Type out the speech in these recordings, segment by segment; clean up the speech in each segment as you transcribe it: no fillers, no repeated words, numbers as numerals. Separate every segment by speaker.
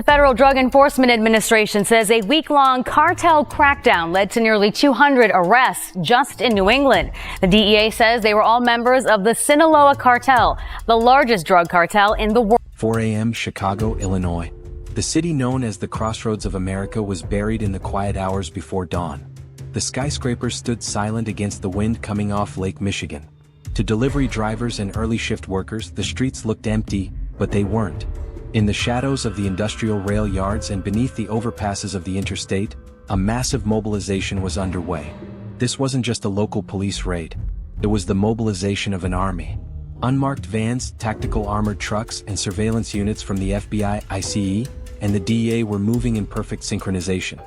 Speaker 1: The Federal Drug Enforcement Administration says a week-long cartel crackdown led to nearly 200 arrests just in New England. The DEA says they were all members of the Sinaloa cartel, the largest drug cartel in the world.
Speaker 2: 4 a.m. Chicago, Illinois. The city known as the Crossroads of America was buried in the quiet hours before dawn. The skyscrapers stood silent against the wind coming off Lake Michigan. To delivery drivers and early shift workers, the streets looked empty, but they weren't. In the shadows of the industrial rail yards and beneath the overpasses of the interstate, a massive mobilization was underway. This wasn't just a local police raid. It was the mobilization of an army. Unmarked vans, tactical armored trucks, and surveillance units from the FBI, ICE, and the DEA were moving in perfect synchronization.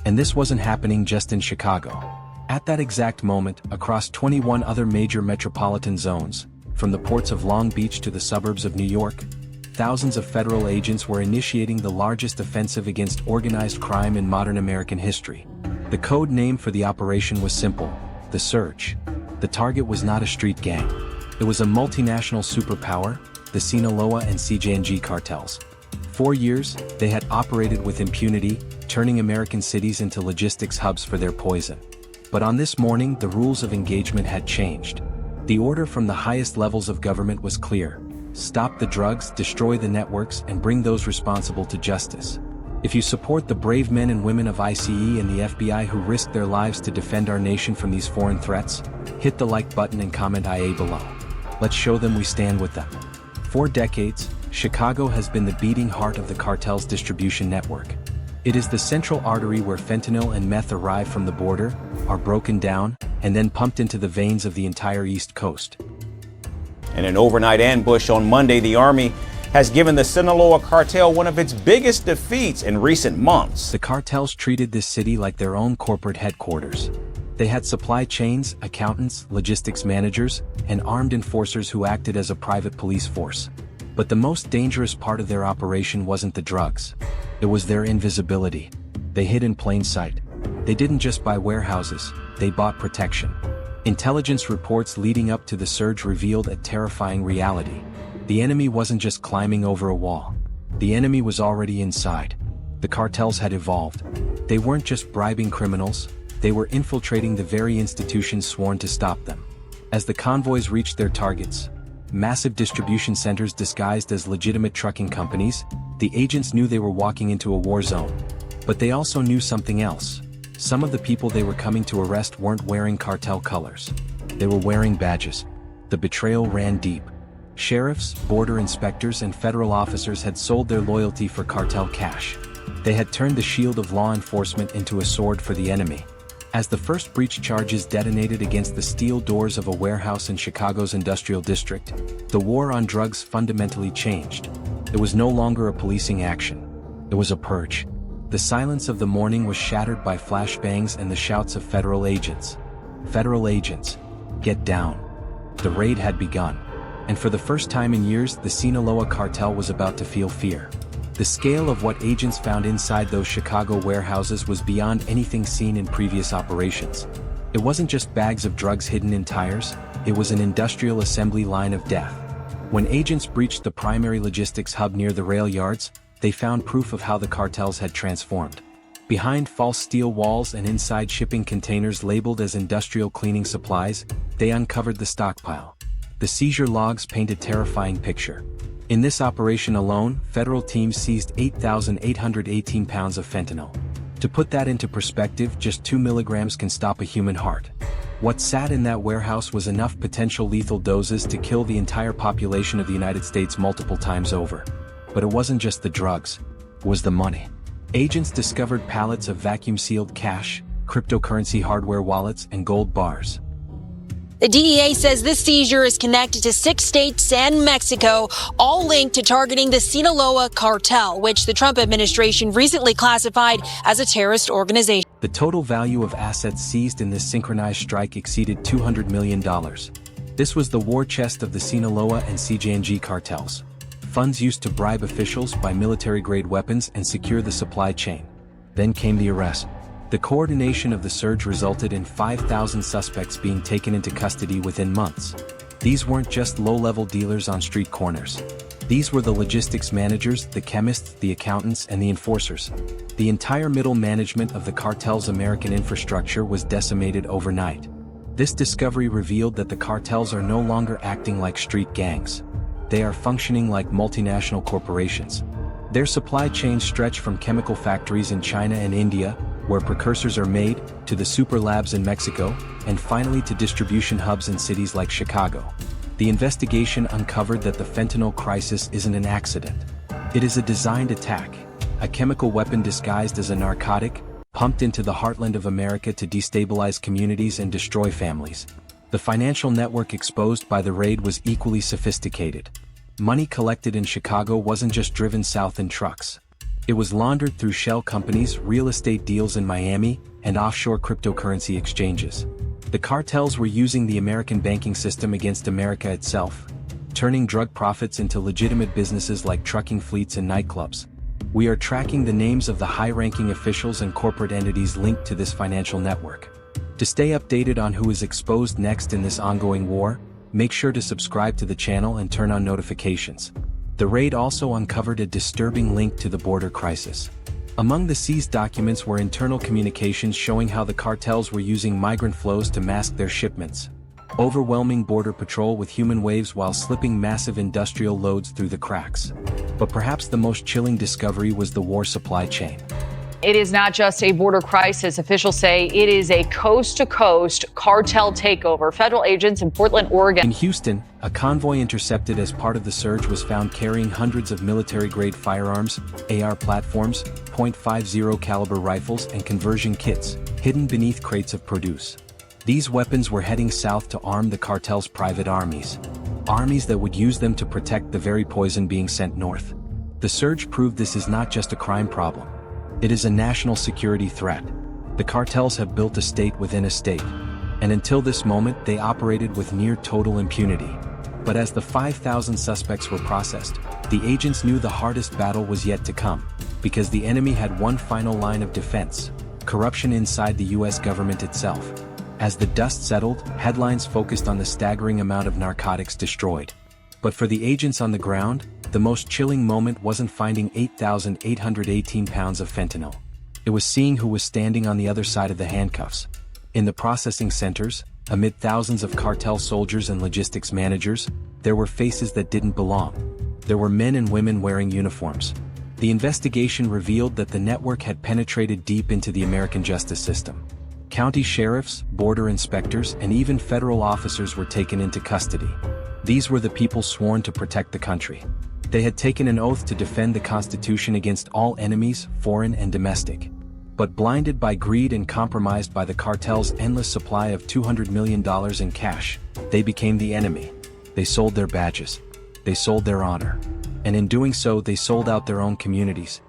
Speaker 2: And this wasn't happening just in Chicago. At that exact moment, across 21 other major metropolitan zones, from the ports of Long Beach to the suburbs of New York, thousands of federal agents were initiating the largest offensive against organized crime in modern American history. The code name for the operation was simple: the Surge. The target was not a street gang. It was a multinational superpower, the Sinaloa and CJNG cartels. For years, they had operated with impunity, turning American cities into logistics hubs for their poison. But on this morning, the rules of engagement had changed. The order from the highest levels of government was clear: stop the drugs, destroy the networks, and bring those responsible to justice. If you support the brave men and women of ICE and the FBI who risked their lives to defend our nation from these foreign threats, hit the like button and comment IA below. Let's show them we stand with them. For decades, Chicago has been the beating heart of the cartel's distribution network. It is the central artery where fentanyl and meth arrive from the border, are broken down, and then pumped into the veins of the entire East Coast.
Speaker 3: In an overnight ambush on Monday, the Army has given the Sinaloa cartel one of its biggest defeats in recent months.
Speaker 2: The cartels treated this city like their own corporate headquarters. They had supply chains, accountants, logistics managers, and armed enforcers who acted as a private police force. But the most dangerous part of their operation wasn't the drugs. It was their invisibility. They hid in plain sight. They didn't just buy warehouses, they bought protection. Intelligence reports leading up to the surge revealed a terrifying reality. The enemy wasn't just climbing over a wall. The enemy was already inside. The cartels had evolved. They weren't just bribing criminals, they were infiltrating the very institutions sworn to stop them. As the convoys reached their targets, massive distribution centers disguised as legitimate trucking companies, the agents knew they were walking into a war zone. But they also knew something else. Some of the people they were coming to arrest weren't wearing cartel colors. They were wearing badges. The betrayal ran deep. Sheriffs, border inspectors, and federal officers had sold their loyalty for cartel cash. They had turned the shield of law enforcement into a sword for the enemy. As the first breach charges detonated against the steel doors of a warehouse in Chicago's industrial district, the war on drugs fundamentally changed. It was no longer a policing action. It was a purge. The silence of the morning was shattered by flashbangs and the shouts of federal agents. Federal agents, get down. The raid had begun. And for the first time in years, the Sinaloa cartel was about to feel fear. The scale of what agents found inside those Chicago warehouses was beyond anything seen in previous operations. It wasn't just bags of drugs hidden in tires, it was an industrial assembly line of death. When agents breached the primary logistics hub near the rail yards, they found proof of how the cartels had transformed. Behind false steel walls and inside shipping containers labeled as industrial cleaning supplies, they uncovered the stockpile. The seizure logs paint a terrifying picture. In this operation alone, federal teams seized 8,818 pounds of fentanyl. To put that into perspective, just 2 milligrams can stop a human heart. What sat in that warehouse was enough potential lethal doses to kill the entire population of the United States multiple times over. But it wasn't just the drugs, it was the money. Agents discovered pallets of vacuum-sealed cash, cryptocurrency hardware wallets, and gold bars.
Speaker 4: The DEA says this seizure is connected to 6 states and Mexico, all linked to targeting the Sinaloa cartel, which the Trump administration recently classified as a terrorist organization.
Speaker 2: The total value of assets seized in this synchronized strike exceeded $200 million. This was the war chest of the Sinaloa and CJNG cartels. Funds used to bribe officials, buy military-grade weapons, and secure the supply chain. Then came the arrest. The coordination of the surge resulted in 5,000 suspects being taken into custody within months. These weren't just low-level dealers on street corners. These were the logistics managers, the chemists, the accountants, and the enforcers. The entire middle management of the cartel's American infrastructure was decimated overnight. This discovery revealed that the cartels are no longer acting like street gangs. They are functioning like multinational corporations. Their supply chains stretch from chemical factories in China and India, where precursors are made, to the super labs in Mexico, and finally to distribution hubs in cities like Chicago. The investigation uncovered that the fentanyl crisis isn't an accident. It is a designed attack, a chemical weapon disguised as a narcotic, pumped into the heartland of America to destabilize communities and destroy families. The financial network exposed by the raid was equally sophisticated. Money collected in Chicago wasn't just driven south in trucks. It was laundered through shell companies, real estate deals in Miami, and offshore cryptocurrency exchanges. The cartels were using the American banking system against America itself, turning drug profits into legitimate businesses like trucking fleets and nightclubs. We are tracking the names of the high-ranking officials and corporate entities linked to this financial network. To stay updated on who is exposed next in this ongoing war, make sure to subscribe to the channel and turn on notifications. The raid also uncovered a disturbing link to the border crisis. Among the seized documents were internal communications showing how the cartels were using migrant flows to mask their shipments, overwhelming border patrol with human waves while slipping massive industrial loads through the cracks. But perhaps the most chilling discovery was the war supply chain.
Speaker 5: It is not just a border crisis. Officials say it is a coast-to-coast cartel takeover. Federal agents in Portland, Oregon.
Speaker 2: In Houston, a convoy intercepted as part of the surge was found carrying hundreds of military-grade firearms, AR platforms, .50 caliber rifles, and conversion kits, hidden beneath crates of produce. These weapons were heading south to arm the cartel's private armies. Armies that would use them to protect the very poison being sent north. The surge proved this is not just a crime problem. It is a national security threat. The cartels have built a state within a state. And until this moment, they operated with near total impunity. But as the 5,000 suspects were processed, the agents knew the hardest battle was yet to come, because the enemy had one final line of defense: corruption inside the US government itself. As the dust settled, headlines focused on the staggering amount of narcotics destroyed. But for the agents on the ground, the most chilling moment wasn't finding 8,818 pounds of fentanyl. It was seeing who was standing on the other side of the handcuffs. In the processing centers, amid thousands of cartel soldiers and logistics managers, there were faces that didn't belong. There were men and women wearing uniforms. The investigation revealed that the network had penetrated deep into the American justice system. County sheriffs, border inspectors, and even federal officers were taken into custody. These were the people sworn to protect the country. They had taken an oath to defend the Constitution against all enemies, foreign and domestic. But blinded by greed and compromised by the cartel's endless supply of $200 million in cash, they became the enemy. They sold their badges. They sold their honor. And in doing so, they sold out their own communities.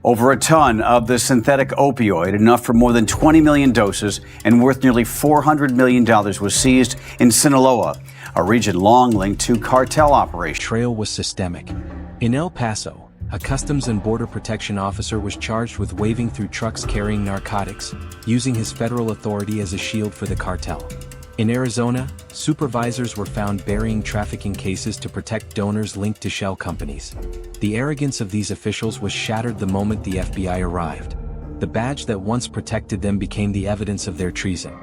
Speaker 6: Over a ton of the synthetic opioid, enough for more than 20 million doses and worth nearly $400 million, was seized in Sinaloa, a region long linked to cartel operations.
Speaker 2: Trail was systemic. In El Paso, a Customs and Border Protection officer was charged with waving through trucks carrying narcotics, using his federal authority as a shield for the cartel. In Arizona, supervisors were found burying trafficking cases to protect donors linked to shell companies. The arrogance of these officials was shattered the moment the FBI arrived. The badge that once protected them became the evidence of their treason.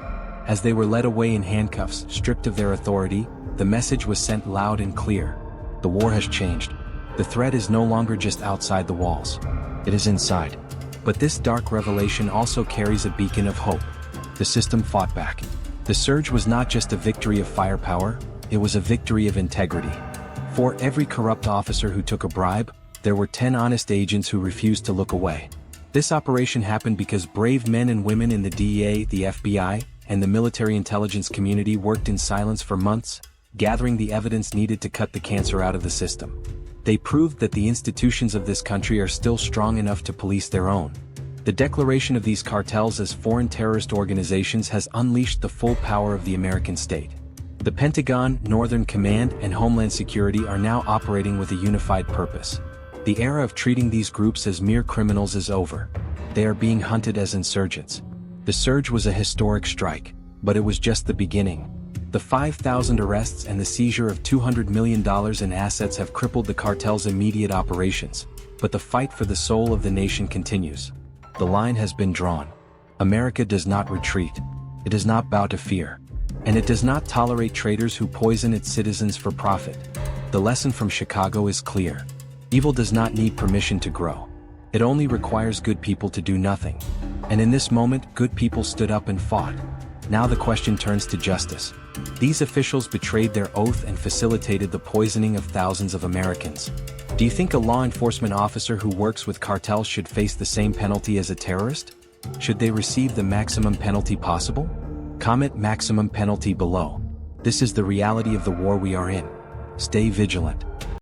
Speaker 2: As they were led away in handcuffs, stripped of their authority, the message was sent loud and clear. The war has changed. The threat is no longer just outside the walls. It is inside. But this dark revelation also carries a beacon of hope. The system fought back. The surge was not just a victory of firepower, it was a victory of integrity. For every corrupt officer who took a bribe, there were 10 honest agents who refused to look away. This operation happened because brave men and women in the DEA, the FBI, and the military intelligence community worked in silence for months, gathering the evidence needed to cut the cancer out of the system. They proved that the institutions of this country are still strong enough to police their own. The declaration of these cartels as foreign terrorist organizations has unleashed the full power of the American state. The Pentagon, Northern Command, and Homeland Security are now operating with a unified purpose. The era of treating these groups as mere criminals is over. They are being hunted as insurgents. The surge was a historic strike, but it was just the beginning. The 5,000 arrests and the seizure of $200 million in assets have crippled the cartel's immediate operations, but the fight for the soul of the nation continues. The line has been drawn. America does not retreat. It does not bow to fear. And it does not tolerate traitors who poison its citizens for profit. The lesson from Chicago is clear. Evil does not need permission to grow. It only requires good people to do nothing. And in this moment, good people stood up and fought. Now the question turns to justice. These officials betrayed their oath and facilitated the poisoning of thousands of Americans. Do you think a law enforcement officer who works with cartels should face the same penalty as a terrorist? Should they receive the maximum penalty possible? Comment maximum penalty below. This is the reality of the war we are in. Stay vigilant.